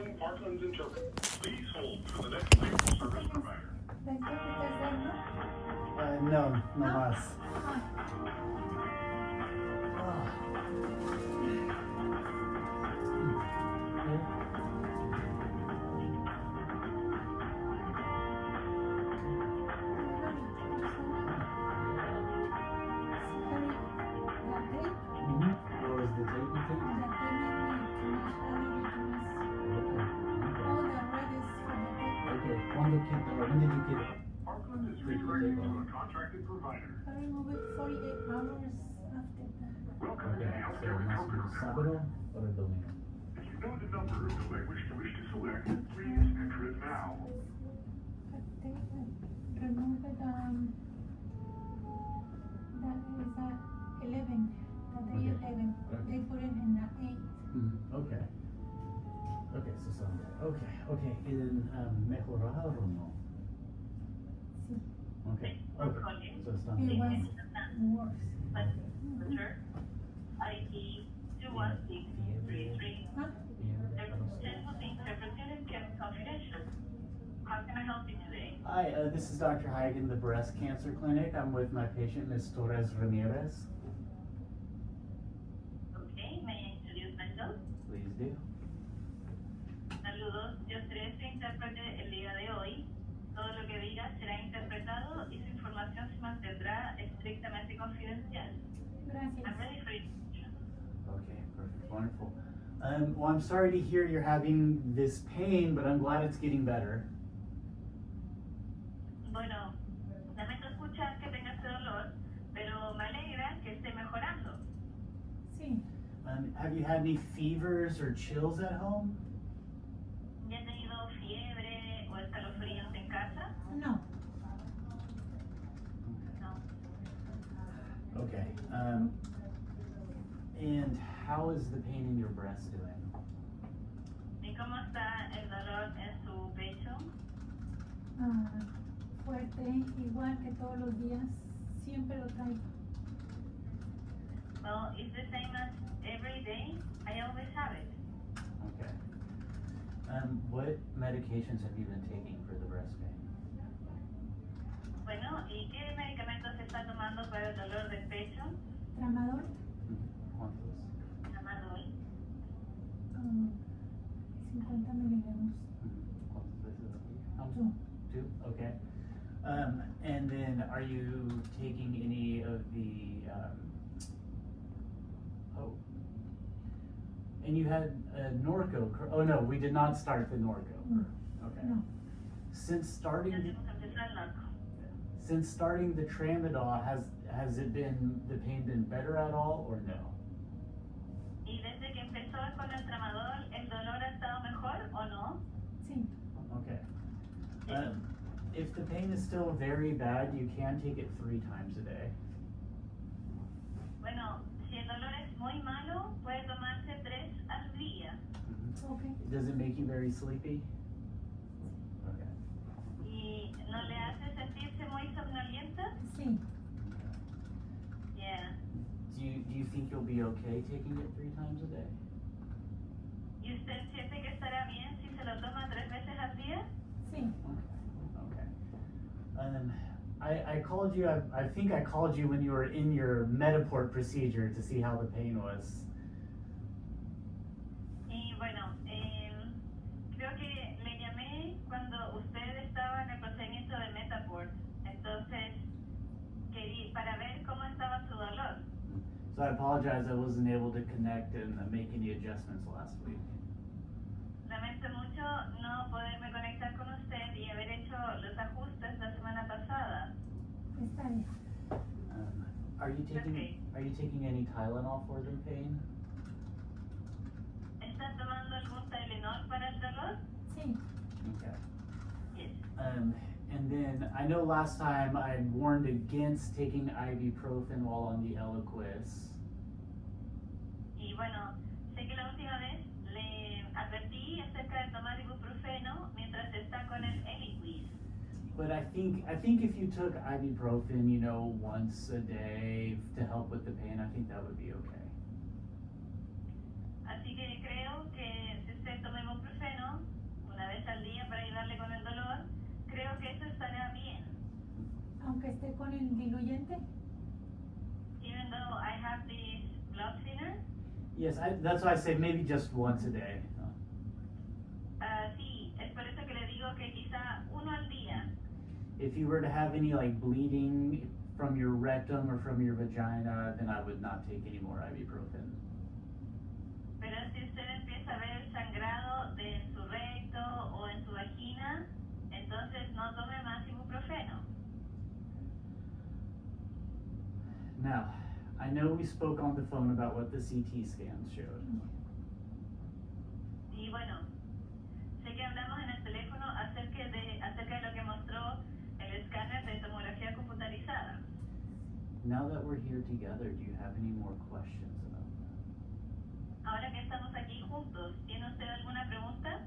Calling Parkland's interpreter. Please hold for the next available service provider. No, no más. What was the date you think? Okay, when did you get it? Parkland is redirecting to a contracted provider. I remove it 48 hours after that. Welcome to Okay, so Healthcare it must be Recovery Center. sábado or el domingo. If you know the number by which you wish to select, please enter it now. I think I remove it, that is at 11, the day Okay. 11. Okay. They put it in the 8. Okay. Okay, so Sunday. Okay. ¿Y mejorado o no? Sí. Okay. So it's not. It was worse. ID 21633. Huh? Confidential. How can I help you today? Hi, this is Dr. Hagen, the breast cancer clinic. I'm with my patient, Ms. Torres Ramirez. Okay, may I introduce myself? Please do. Saludos, yo seré su intérprete el día de hoy. Todo lo que diga será interpretado y su información se mantendrá estrictamente confidencial. Gracias. I'm ready for you. Okay, perfect, wonderful. Well, I'm sorry to hear you're having this pain, but I'm glad it's getting better. Bueno, lamento escuchar que tenga este dolor, pero me alegra que esté mejorando. Sí. Have you had any fevers or chills at home? ¿Ya ha tenido fiebre o escalofríos en casa? No. No. Okay. And how is the pain in your breast doing? ¿Y cómo está el dolor en su pecho? Fuerte, igual que todos los días. Siempre lo traigo. Well, it's the same as every day. I always have it. Okay. What medications have you been taking for the breast pain? Bueno, ¿y qué medicamentos está tomando para el dolor del pecho? Tramador, ¿Cuántos? Tramadol. 50 miligramos. ¿Cuántas veces al día? How Two. Two? Okay. And then are you taking any of the, and you had Norco, oh no, we did not start the Norco. No. Okay. No. Since Ya starting, tenemos que empezar la... the Tramadol, has it been, the pain been better at all or no? ¿Y desde que empezó con el tramadol, el dolor ha estado mejor o no? Sí. Okay. If the pain is still very bad, you can take it 3 times a day. Bueno, si el dolor es muy malo, puede tomarse 3 al día. Okay. Does it make you very sleepy? Okay. ¿Y no le hace sentirse muy somnolienta? Sí. Yeah. Do you think you'll be okay taking it 3 times a day? ¿Y usted siente que estará bien si se lo toma 3 veces al día? Sí. Okay. I called you, I think I called you when you were in your Metaport procedure to see how the pain was. Y bueno, creo que le llamé cuando usted estaba en el procedimiento de Metaport. Entonces, para ver cómo estaba su dolor. So I apologize I wasn't able to connect and make any adjustments last week. Lamento mucho no poderme conectar con usted y haber hecho los ajustes la semana pasada. Está bien. Are you taking any Tylenol for the pain? ¿Está tomando algún Tylenol para el dolor? Sí. Okay. Yes. And then I know last time I warned against taking ibuprofen while on the Eliquis. Y bueno, sé que la última vez le advertí acerca de tomar ibuprofeno mientras está con el Eliquis. But I think if you took ibuprofen, once a day to help with the pain, I think that would be okay. Así que creo que si usted toma ibuprofeno ayudarle con el dolor, creo que eso estará bien. Aunque esté con el diluyente. Even though I have this blood thinner, Yes, that's why I say maybe just once a day. sí, es por eso que le digo que quizá uno al día. If you were to have any like bleeding from your rectum or from your vagina, then I would not take any more ibuprofen. Pero si usted empieza a ver sangrado de en su recto o en su vagina, entonces no tome más ibuprofeno. Now, I know we spoke on the phone about what the CT scans showed. Y bueno, sé que hablamos en el teléfono acerca de lo que mostró el escáner de tomografía computarizada. Now that we're here together, do you have any more questions about that? Ahora que estamos aquí juntos, ¿tiene usted alguna pregunta?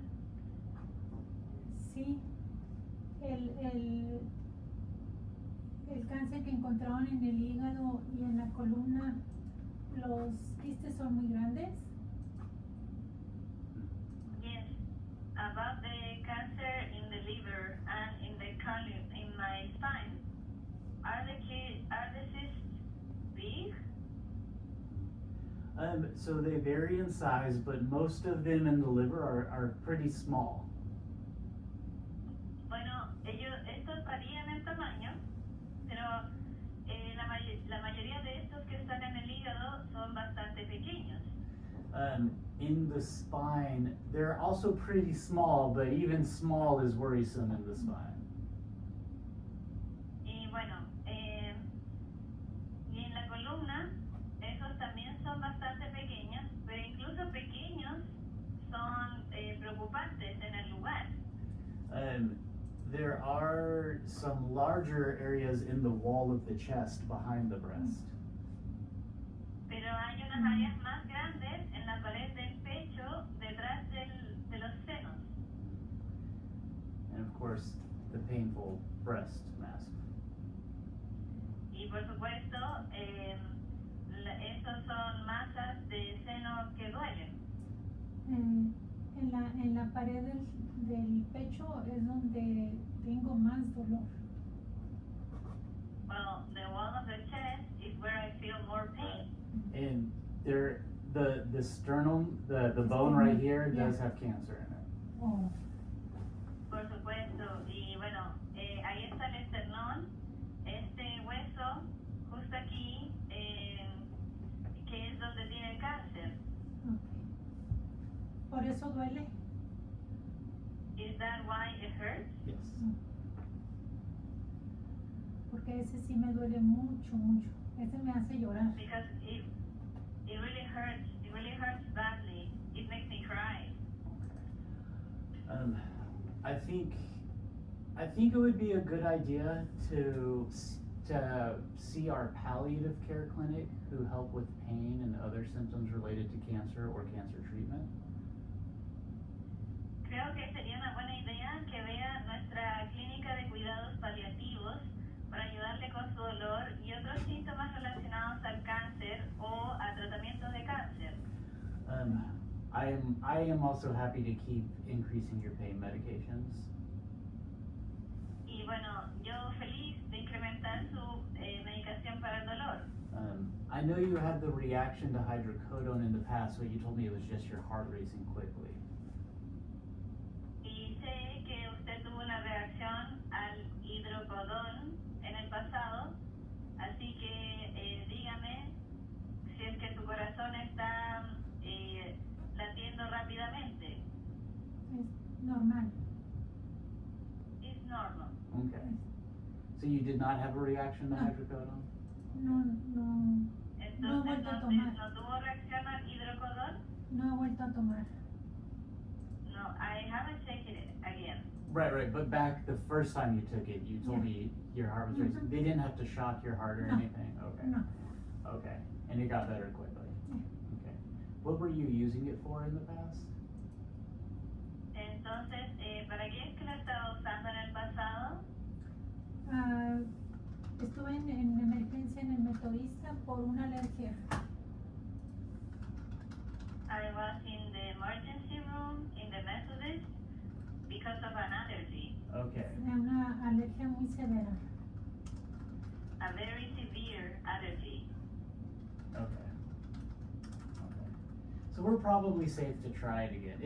Sí. El cáncer que encontraron en el hígado y en la columna, los quistes son muy grandes. Yes, about the cancer in the liver and in the column in my spine. Are the cysts big? So they vary in size, but most of them in the liver are pretty small. Bueno, estos varían en tamaño, pero la mayoría de estos que están en el hígado son bastante pequeños. In the spine, they're also pretty small, but even small is worrisome in the spine. Y bueno, y en la columna, esos también son bastante pequeños, pero incluso pequeños son preocupantes en el lugar. There are some larger areas in the wall of the chest behind the breast. Pero hay unas áreas más grandes en la pared del pecho detrás de los senos. And of course, the painful breast mass. Y por supuesto, estos son masas de seno que duelen. En la pared del pecho es donde tengo más dolor. Well, the wall of the chest is where I feel more pain. And there, the sternum, the bone right here does have cancer in it. Oh, Por supuesto, y bueno, ahí está el esternón, este hueso justo aquí, que es donde tiene el cáncer. ok. ¿Por eso duele? Is that why it hurts? Yes. Porque ese sí me duele mucho, mucho. Ese me hace llorar. Because it really hurts badly. It makes me cry. I think it would be a good idea to see our palliative care clinic who help with pain and other symptoms related to cancer or cancer treatment. Creo que sería una buena idea que vea nuestra clínica de cuidados paliativos para ayudarle con su dolor y otros síntomas relacionados al cáncer o a tratamientos de cáncer. I am also happy to keep increasing your pain medications. Y bueno, yo feliz de incrementar su medicación para el dolor. I know you had the reaction to hydrocodone in the past, but you told me it was just your heart racing quickly. Y sé que usted tuvo una reacción al hidrocodón en el pasado, así que dígame si es que su corazón está latiendo rápidamente. Es normal. It's normal. Okay. So you did not have a reaction to No. hydrocodone? No he Entonces, vuelto a ¿no tomar. tuvo reacción al hidrocodón? No he vuelto a tomar. No, I haven't taken it again. Right, but back the first time you took it, you told me your heart was racing. Mhm. They didn't have to shock your heart or No. anything? Okay. No. Okay, and it got better quickly? Yeah. Okay. What were you using it for in the past? Entonces, ¿para qué es que lo estaba usando en el pasado? Ah, estuve en emergencia en el Metodista por una alergia. I was in the emergency room in the Methodist because of an allergy, Okay. De una alergia muy severa. a very severe allergy. Okay. Okay. So we're probably safe to try it again,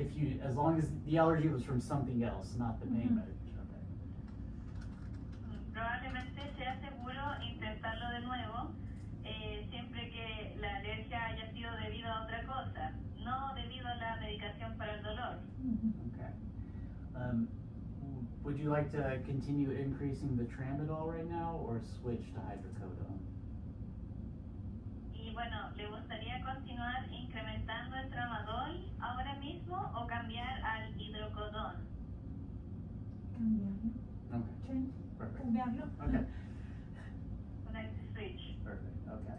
as long as the allergy was from something else, not the pain Mhm. medication. Okay. Probablemente sea seguro intentarlo de nuevo, siempre que la alergia haya sido debido a otra cosa, no debido a la medicación para el dolor. Ujú. Okay. Would you like to continue increasing the tramadol right now or switch to hydrocodone? Y bueno, ¿le gustaría continuar incrementando el tramadol ahora mismo o cambiar al hidrocodón? Cambiarlo. Okay. Change. Perfect. Cambiarlo. Okay. Like switch. Perfect. Okay.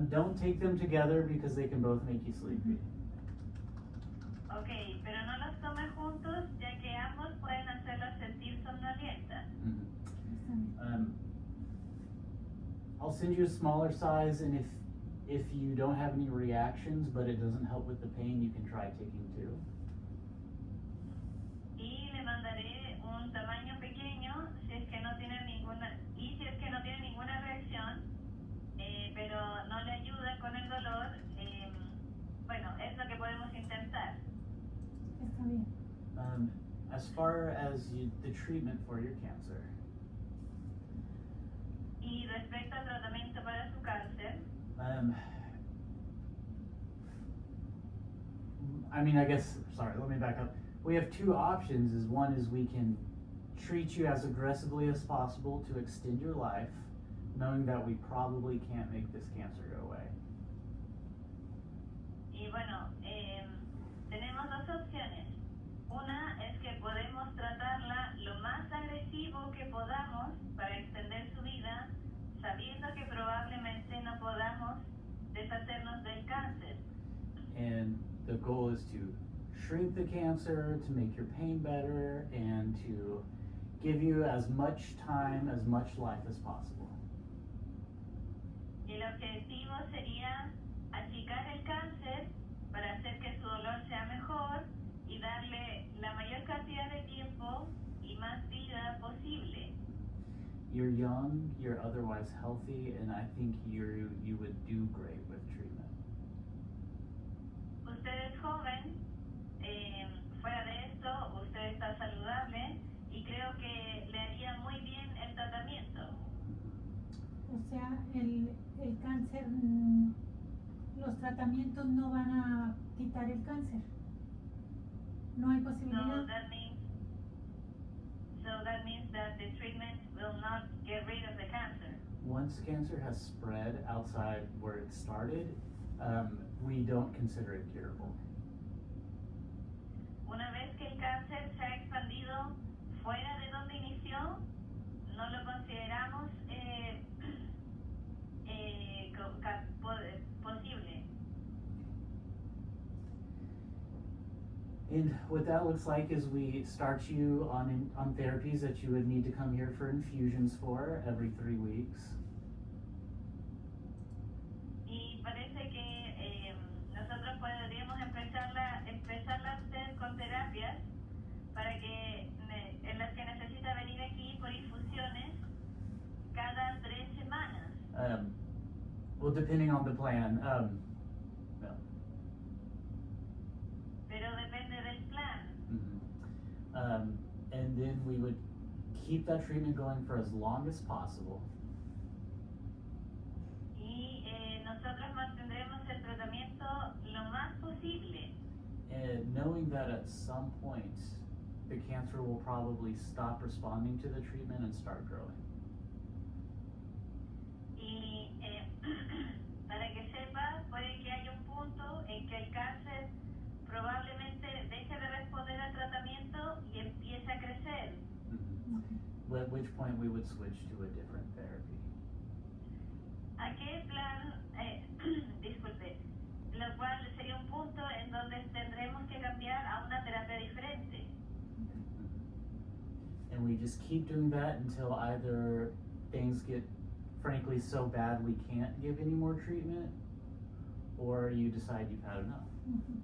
Don't take them together because they can both make you sleepy. Ok, pero no los tome juntos ya que ambos pueden hacerlos sentir somnolienta. Mhm. Está bien. I'll send you a smaller size, and if you don't have any reactions, but it doesn't help with the pain, you can try taking two. Y le mandaré un tamaño pequeño si es que no tiene ninguna reacción, pero no le ayuda con el dolor. Bueno, es lo que podemos intentar. Está bien. As far as the treatment for your cancer, Y respecto al tratamiento para su cáncer, let me back up. We have two options. One is we can treat you as aggressively as possible to extend your life, knowing that we probably can't make this cancer go away. y bueno, tenemos dos opciones. Una es que podemos tratarla lo más agresivo que podamos para extender su vida, sabiendo que probablemente no podamos deshacernos del cáncer. And the goal is to shrink the cancer, to make your pain better, and to give you as much time, as much life as possible. Y el objetivo sería achicar el cáncer para hacer que su dolor sea mejor y darle la mayor cantidad de tiempo y más vida posible. You're young, you're otherwise healthy, and I think you would do great with treatment. Usted es joven, fuera de esto, usted está saludable y creo que le haría muy bien el tratamiento. O sea, el cáncer, los tratamientos no van a quitar el cáncer. No hay posibilidad. So that means that the treatment will not get rid of the cancer. Once cancer has spread outside where it started, we don't consider it curable. Una vez que el cáncer se ha expandido fuera de donde inició, no lo consideramos posible. And what that looks like is we start you on therapies that you would need to come here for infusions for every 3 weeks. Y parece que nosotros podríamos empezarla usted con terapias para que en las que necesita venir aquí por infusiones cada 3 semanas. Well, depending on the plan. No. Pero depende del plan. Mhm. And then we would keep that treatment going for as long as possible. Y nosotros mantendremos el tratamiento lo más posible. And knowing that at some point, the cancer will probably stop responding to the treatment and start growing. Y para que sepa, puede que haya un punto en que el cáncer probablemente deje de responder al tratamiento y empiece a crecer. Mhm. At which point we would switch to a different therapy. ¿A qué plan? Disculpe. Lo cual sería un punto en donde tendremos que cambiar a una terapia diferente. And we just keep doing that until either things get frankly so bad we can't give any more treatment, or you decide you've had enough. Ujú.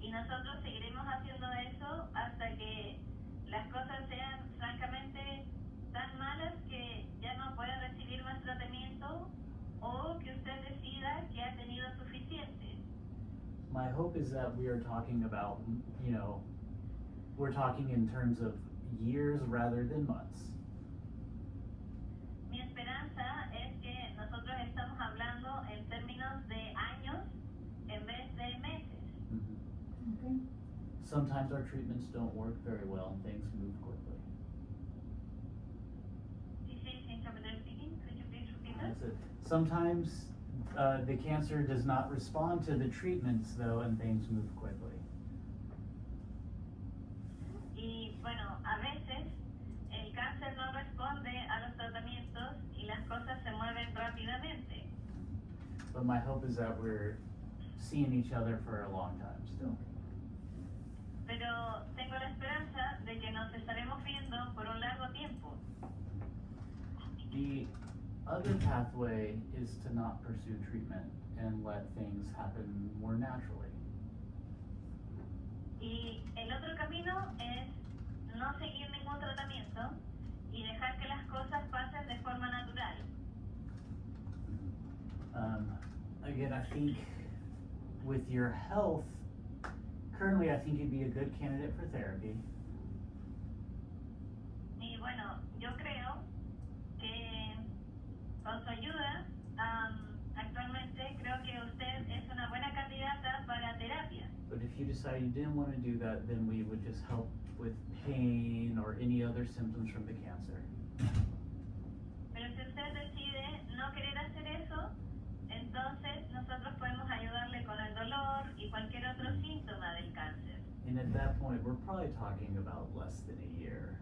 Y nosotros seguiremos haciendo eso hasta que las cosas sean francamente tan malas que ya no pueda recibir más tratamiento o que usted decida que ha tenido suficiente. My hope is that we are talking about, you know, we're talking in terms of years rather than months. Mi esperanza es que nosotros estamos hablando en términos de años en vez de meses. Mhm. Okay. Sometimes our treatments don't work very well and things move quickly. This is interpreter speaking. Could you please repeat that? That's it. Sometimes the cancer does not respond to the treatments though and things move quickly. Y bueno, a veces el cáncer no responde a los tratamientos y las cosas se mueven rápidamente. But my hope is that we're seeing each other for a long time still. Pero tengo la esperanza de que nos estaremos viendo por un largo tiempo. The other pathway is to not pursue treatment and let things happen more naturally. Y el otro camino es no seguir ningún tratamiento y dejar que las cosas pasen de forma natural. Again, I think with your health, currently I think you'd be a good candidate for therapy. Y bueno, yo creo que con su ayuda, actualmente creo que usted es una buena candidata para terapia. But if you decide you didn't want to do that, then we would just help with pain or any other symptoms from the cancer. Pero si usted decide no querer hacer eso, entonces nosotros podemos ayudarle con el dolor y cualquier otro síntoma del cáncer. And at that point, we're probably talking about less than a year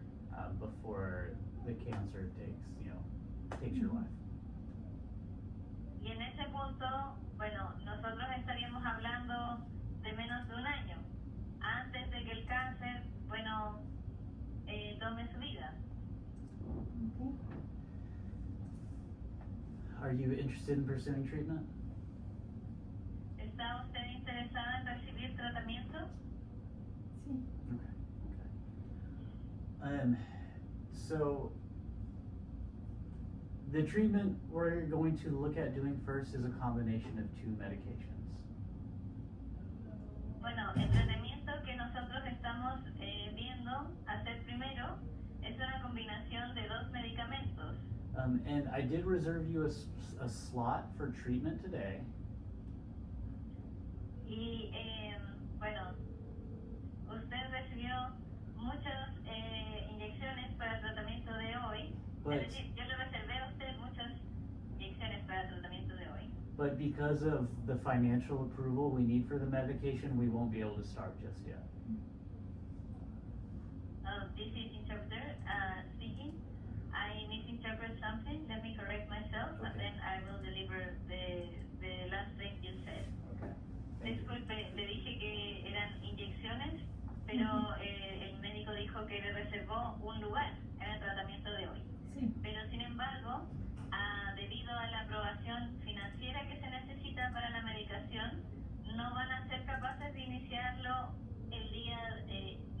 before the cancer takes your life. Y en ese punto, bueno, nosotros estaríamos hablando de menos de un año, antes de que el cáncer, bueno, tome su vida. Okay. Are you interested in pursuing treatment? ¿Está usted interesada en recibir tratamiento? Sí. Okay. So the treatment we're going to look at doing first is a combination of two medications. Bueno, el tratamiento que nosotros estamos viendo hacer primero es una combinación de dos medicamentos. And I did reserve you a slot for treatment today. Y bueno, usted recibió muchas inyecciones para el tratamiento de hoy. But- Es decir, yo le reservé a usted muchas inyecciones para el tratamiento de hoy. But because of the financial approval we need for the medication, we won't be able to start just yet. This is interpreter speaking. I misinterpret something. Let me correct myself, and Okay. then I will deliver the last thing you said. Okay. Thank you. Disculpe, le dije que eran inyecciones, pero el médico dijo que le reservó un lugar en el tratamiento de hoy. Sí. Pero sin embargo, debido a la aprobación financiera que se necesita para la medicación, no van a ser capaces de iniciarlo el día,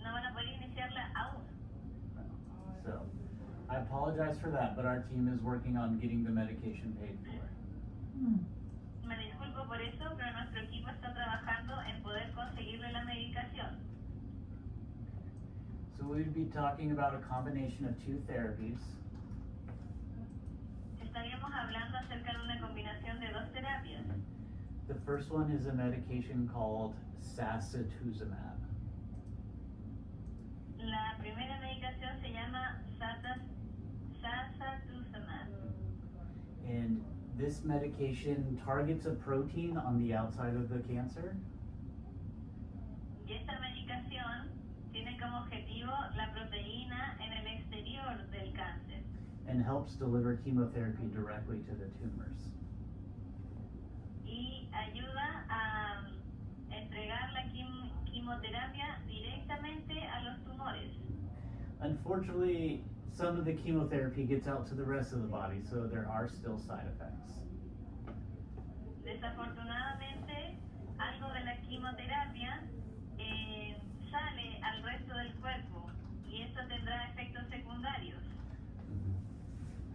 no van a poder iniciarla aún. So, I apologize for that, but our team is working on getting the medication paid for. Mm. Me disculpo por eso, pero nuestro equipo está trabajando en poder conseguirle la medicación. So we'd be talking about a combination of two therapies. Estaríamos hablando acerca de una combinación de dos terapias. The first one is a medication called sacituzumab. La primera medicación se llama sacituzumab. And this medication targets a protein on the outside of the cancer Y esta medicación tiene como objetivo la proteína en el exterior del cáncer and helps deliver chemotherapy directly to the tumors. y ayuda a entregar la quimioterapia directamente a los tumores. Unfortunately, some of the chemotherapy gets out to the rest of the body, so there are still side effects. Desafortunadamente, algo de la quimioterapia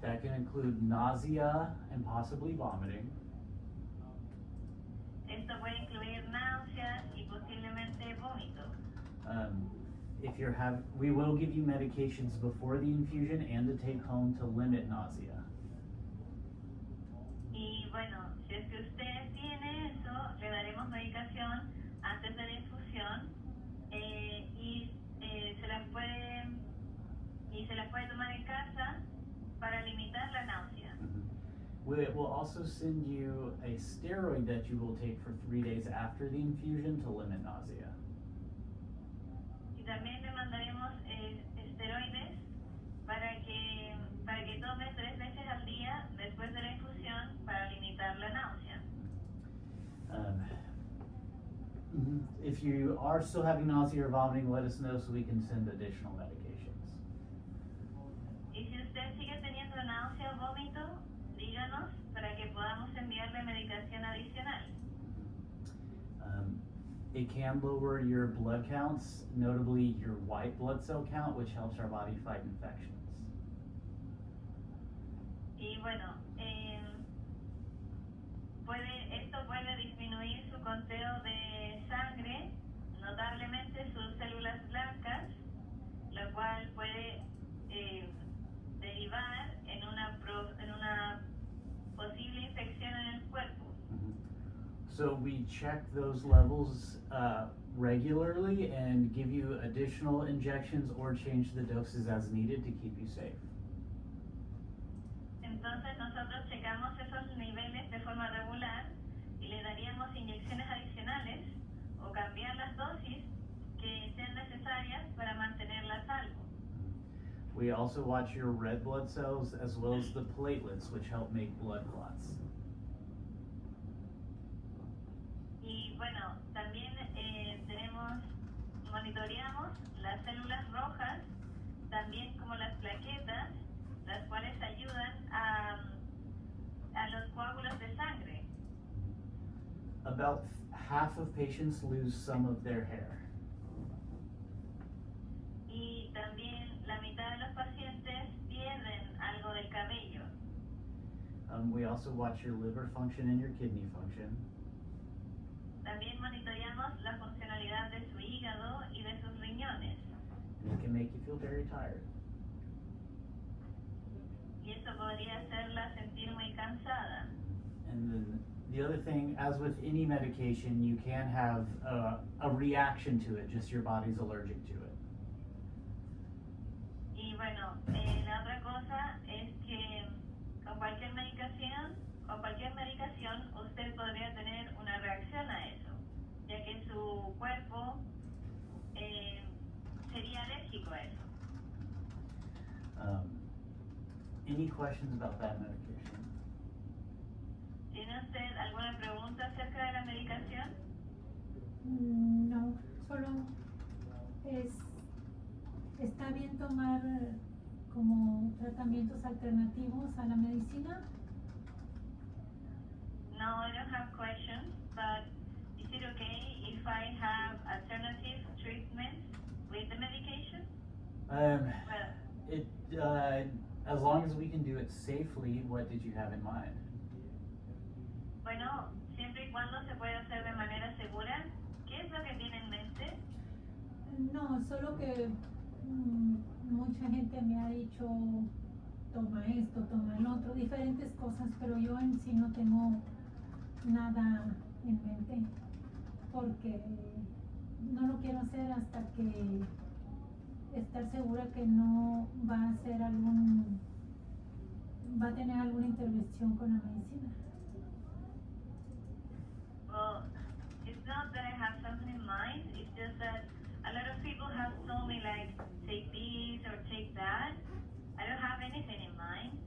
That can include nausea and possibly vomiting. Esto puede incluir náuseas y posiblemente vómito. If you're we will give you medications before the infusion and to take home to limit nausea. Y bueno, si es que usted tiene eso, le daremos medicación antes de la infusión se las puede tomar en casa para limitar la náusea. We'll also send you a steroid that you will take for 3 days after the infusion to limit nausea. Y también le mandaremos esteroides para que tome 3 veces al día después de la infusión para limitar la náusea. If you are still having nausea or vomiting, let us know so we can send additional medications. Y si usted sigue teniendo náusea o vómito, díganos para que podamos enviarle medicación adicional. It can lower your blood counts, notably your white blood cell count, which helps our body fight infections. Y bueno, esto puede disminuir su conteo de sangre, notablemente sus células blancas, lo cual puede derivar en una posible infección en el cuerpo. So we check those levels regularly and give you additional injections or change the doses as needed to keep you safe. Entonces nosotros checamos esos niveles de forma regular y le daríamos inyecciones adicionales o cambiar las dosis que sean necesarias para mantenerla a salvo. We also watch your red blood cells as well as the platelets, which help make blood clots. Y bueno, también monitoreamos las células rojas, también como las plaquetas, las cuales ayudan a los coágulos de sangre. About half of patients lose some of their hair. Y también la mitad de los pacientes pierden algo del cabello. We also watch your liver function and your kidney function. También monitoreamos la funcionalidad de su hígado y de sus riñones. And it can make you feel very tired. Y eso podría hacerla sentir muy cansada. And then the other thing, as with any medication, you can have a reaction to it, just your body's allergic to it. Y bueno, la otra cosa es que con cualquier medicación usted podría tener una reacción a eso, ya que su cuerpo sería alérgico a eso. Any questions about that medication? ¿Tiene usted alguna pregunta acerca de la medicación? No, solo está bien tomar como tratamientos alternativos a la medicina. No, I don't have questions, but is it okay if I have alternative treatments with the medication? As long as we can do it safely, what did you have in mind? Bueno, siempre y cuando se pueda hacer de manera segura, ¿qué es lo que tiene en mente? No, solo que mucha gente me ha dicho toma esto, toma el otro, diferentes cosas, pero yo en sí no tengo nada en mente porque no lo quiero hacer hasta que estar segura que no va a tener alguna intervención con la medicina. Well, it's not that I have something in mind, it's just that a lot of people have told me like, take this or take that. I don't have anything in mind,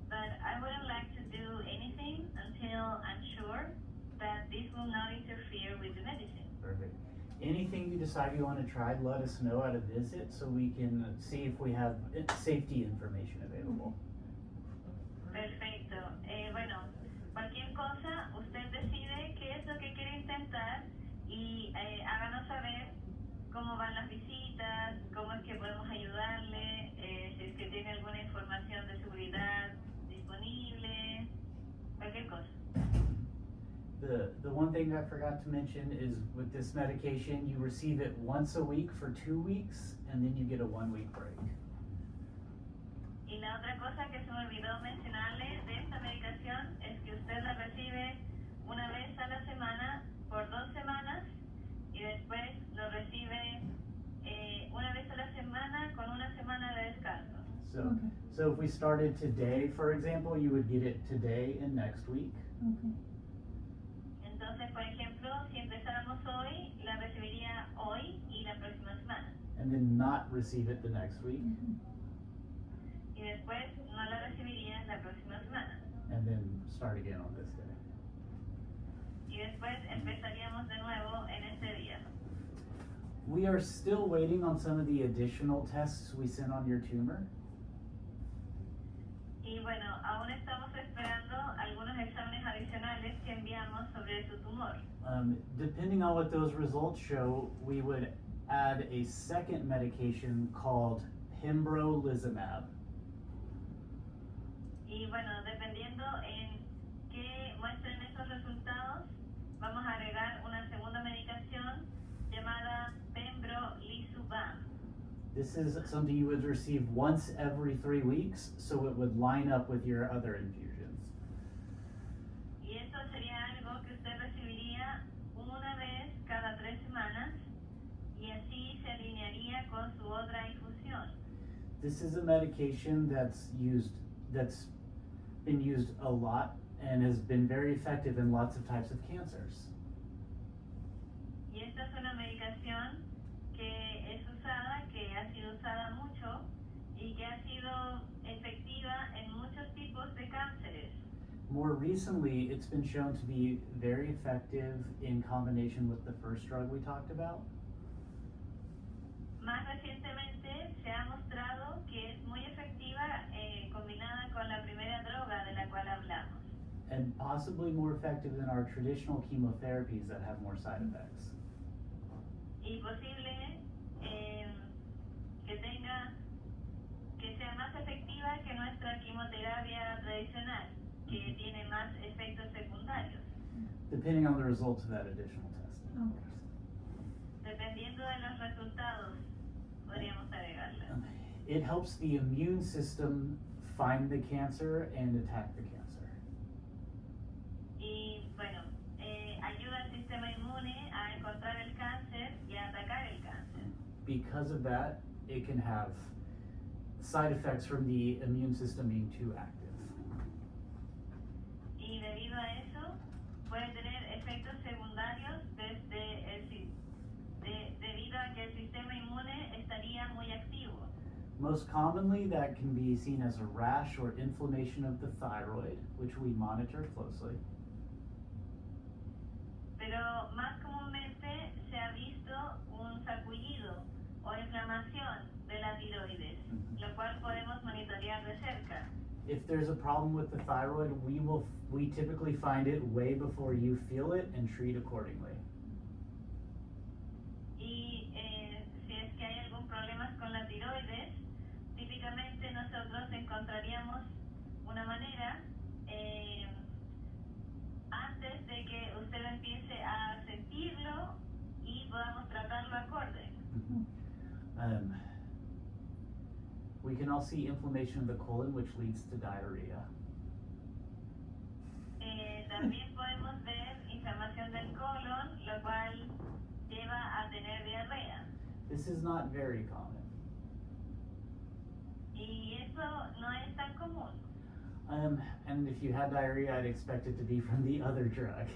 but I wouldn't like to do anything until I'm sure that this will not interfere with the medicine. Perfect. Anything you decide you want to try, let us know at a visit so we can see if we have safety information available. Perfecto. Bueno, cualquier cosa, usted decide qué es lo que quiere intentar y háganos saber cómo van las visitas, cómo es que podemos ayudarle, si es que tiene alguna información de seguridad disponible, cualquier cosa. The one thing I forgot to mention is with this medication, you receive it once a week for 2 weeks, and then you get a 1-week break. Y la otra cosa que se me olvidó mencionarle de esta medicación es que usted la recibe una vez a la semana por 2 semanas y después lo recibe una vez a la semana con una semana de descanso. So, Okay. so if we started today, for example, you would get it today and next week. Okay. Entonces, por ejemplo, si empezáramos hoy, la recibiría hoy y la próxima semana. And then not receive it the next week, Mhm. Y después no la recibiría la próxima semana. and then start again on this day. Y después empezaríamos de nuevo en este día. We are still waiting on some of the additional tests we sent on your tumor. Y bueno, aún estamos esperando algunos exámenes adicionales que enviamos sobre su tumor. Depending on what those results show, we would add a second medication called pembrolizumab. Y bueno, dependiendo en qué muestren esos resultados, vamos a agregar una segunda medicación llamada pembrolizumab. This is something you would receive once every 3 weeks, so it would line up with your other infusions. Y eso sería algo que usted recibiría una vez cada 3 semanas y así se alinearía con su otra infusión. This is a medication that's been used a lot and has been very effective in lots of types of cancers. Y esta es una medicación que es usada, que ha sido usada mucho y que ha sido efectiva en muchos tipos de cánceres. More recently, it's been shown to be very effective in combination with the first drug we talked about. Más recientemente se ha mostrado que es muy efectiva combinada con la primera droga de la cual hablamos. And possibly more effective than our traditional chemotherapies that have more side effects. Y posible que sea más efectiva que nuestra quimioterapia tradicional, que tiene más efectos secundarios. Depending on the results of that additional testing. Okay. Dependiendo de los resultados, podríamos agregarla. It helps the immune system find the cancer and attack the cancer. Y bueno, ayuda al sistema inmune a encontrar el cáncer y a atacar el cáncer. Because of that, it can have side effects from the immune system being too active. Y debido a eso, puede tener efectos secundarios debido a que el sistema inmune estaría muy activo. Most commonly, that can be seen as a rash or inflammation of the thyroid, which we monitor closely. Pero más comúnmente se ha visto un sarpullido o inflamación de la tiroides, lo cual podemos monitorear de cerca. If there's a problem with the thyroid, we typically find it way before you feel it and treat accordingly. Y si es que hay algún problema con la tiroides, típicamente nosotros encontraríamos una manera antes de que usted empiece a sentirlo y podamos tratarlo acorde. We can all see inflammation of the colon, which leads to diarrhea. También podemos ver inflamación del colon, lo cual lleva a tener diarrea. This is not very common. Y eso no es tan común. And if you had diarrhea, I'd expect it to be from the other drug.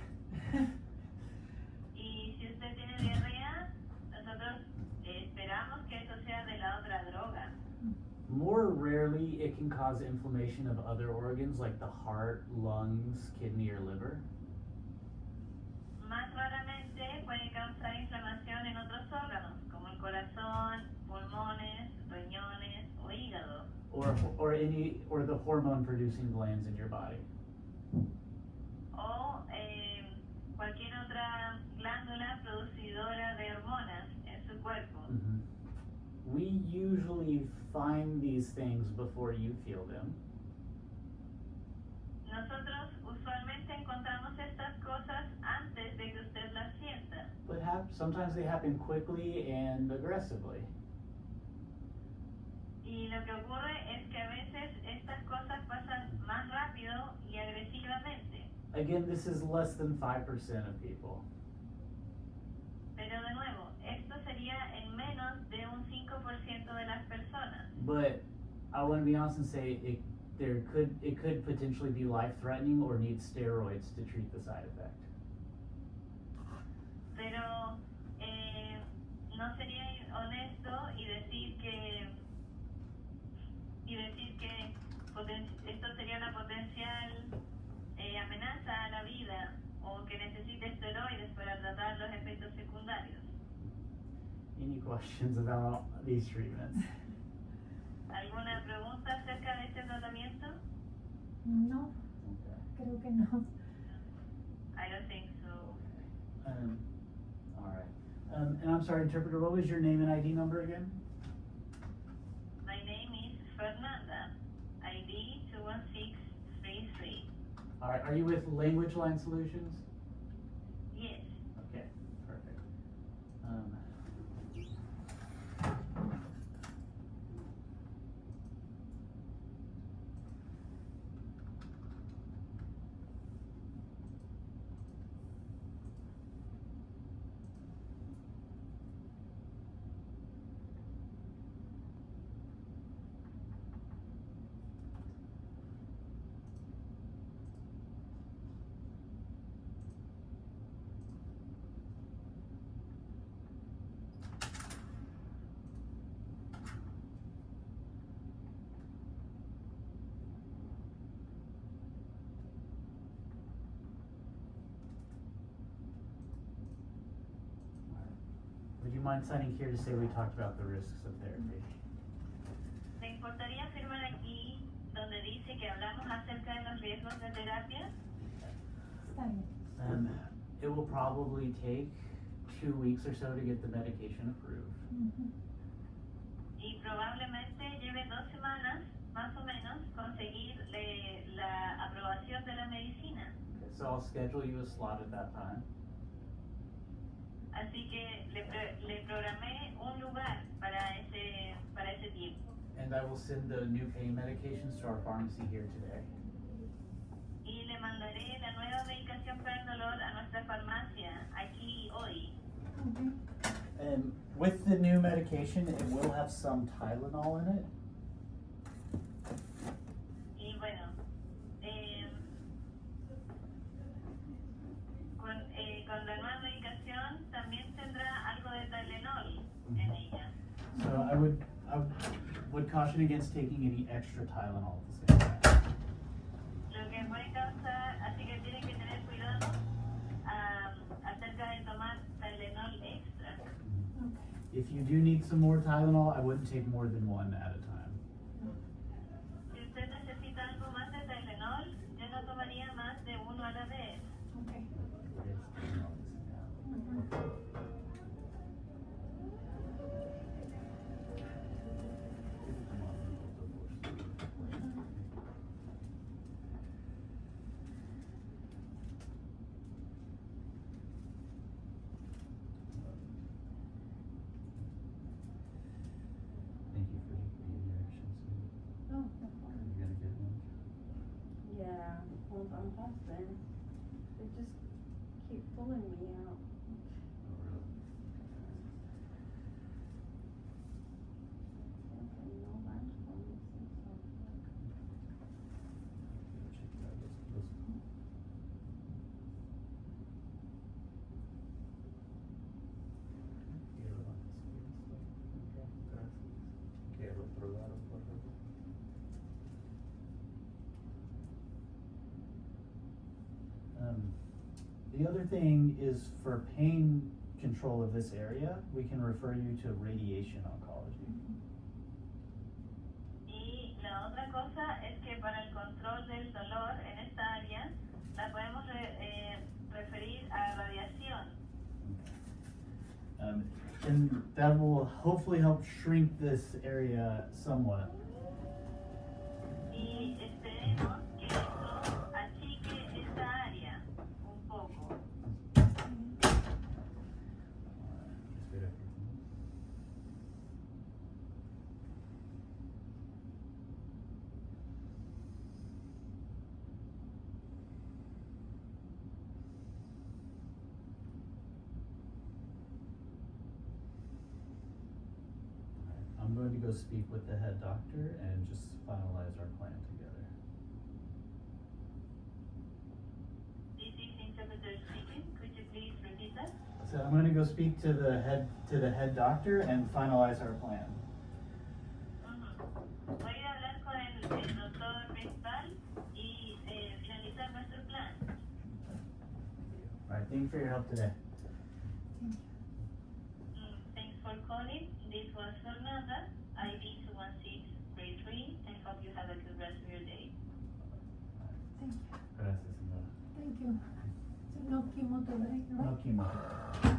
Y si usted tiene diarrea, nosotros esperamos que eso sea de la otra droga. More rarely, it can cause inflammation of other organs like the heart, lungs, kidney, or liver. Más raramente puede causar inflamación en otros órganos, como el corazón, pulmones, riñones o hígado. Or the hormone producing glands in your body. O cualquier otra glándula producidora de hormonas en su cuerpo. We usually find these things before you feel them. nosotros usualmente encontramos estas cosas antes de que usted las sienta. But sometimes they happen quickly and aggressively. Y lo que ocurre es que a veces estas cosas pasan más rápido y agresivamente. Again, this is less than 5% of people. Pero de nuevo, esto sería en menos de un 5% de las personas. But I want to be honest and say it could potentially be life-threatening or need steroids to treat the side effect. Pero no sería honesto y decir que esto sería una potencial amenaza a la vida o que necesite esteroides para tratar los efectos secundarios. Any questions about these treatments? ¿Alguna pregunta acerca de este tratamiento? No, Okay. creo que no. I don't think so. All right. And I'm sorry, interpreter, what was your name and ID number again? My name is Fernanda, ID 21633. All right, are you with Language Line Solutions? Yes. Okay, perfect. Would you mind signing here to say we talked about the risks of therapy? ¿Te importaría firmar aquí donde dice que hablamos acerca de los riesgos de terapia? Está bien. It will probably take 2 weeks or so to get the medication approved. Ujú. Y probablemente lleve 2 semanas, más o menos, conseguir la aprobación de la medicina. Okay, so I'll schedule you a slot at that time. Así que le programé un lugar para ese tiempo. And I will send the new pain medications to our pharmacy here today. Y le mandaré la nueva medicación para el dolor a nuestra farmacia aquí hoy. Okay. And with the new medication, it will have some Tylenol in it. Y bueno, con la nueva medicación también tendrá algo de Tylenol en ella. So I would caution against taking any extra Tylenol at the same time. Lo que puede causar, así que tiene que tener cuidado acerca de tomar Tylenol extra. Okay. If you do need some more Tylenol, I wouldn't take more than one at a time. Si usted necesita algo más de Tylenol, yo no tomaría más de uno a la vez. Okay. Thank you for the injections. Oh, no problem. You gonna get one? Yeah, well, I'm hoping. They just keep pulling me out. Oh, really? Okay, no lunch for me since I'm like, Check it out. Let's Quiero probar un poco. The other thing is for pain control of this area, we can refer you to radiation oncology. Y la otra cosa es que para el control del dolor en esta área, la podemos referir a radiación. And that will hopefully help shrink this area somewhat. Y esperemos que eso to go speak with the head doctor and just finalize our plan together. This is interpreter speaking. Could you please repeat that? So I'm gonna go speak to the head doctor and finalize our plan. Ujú. Voy a ir a hablar con el doctor principal y finalizar nuestro plan. Alright, thank you for your help today. Thanks for calling. This was Fernanda, ID 216 grade 3, and hope you have a good rest of your day. Thank you. Gracias, señora. Thank you. So no chemo today, No right? chemo.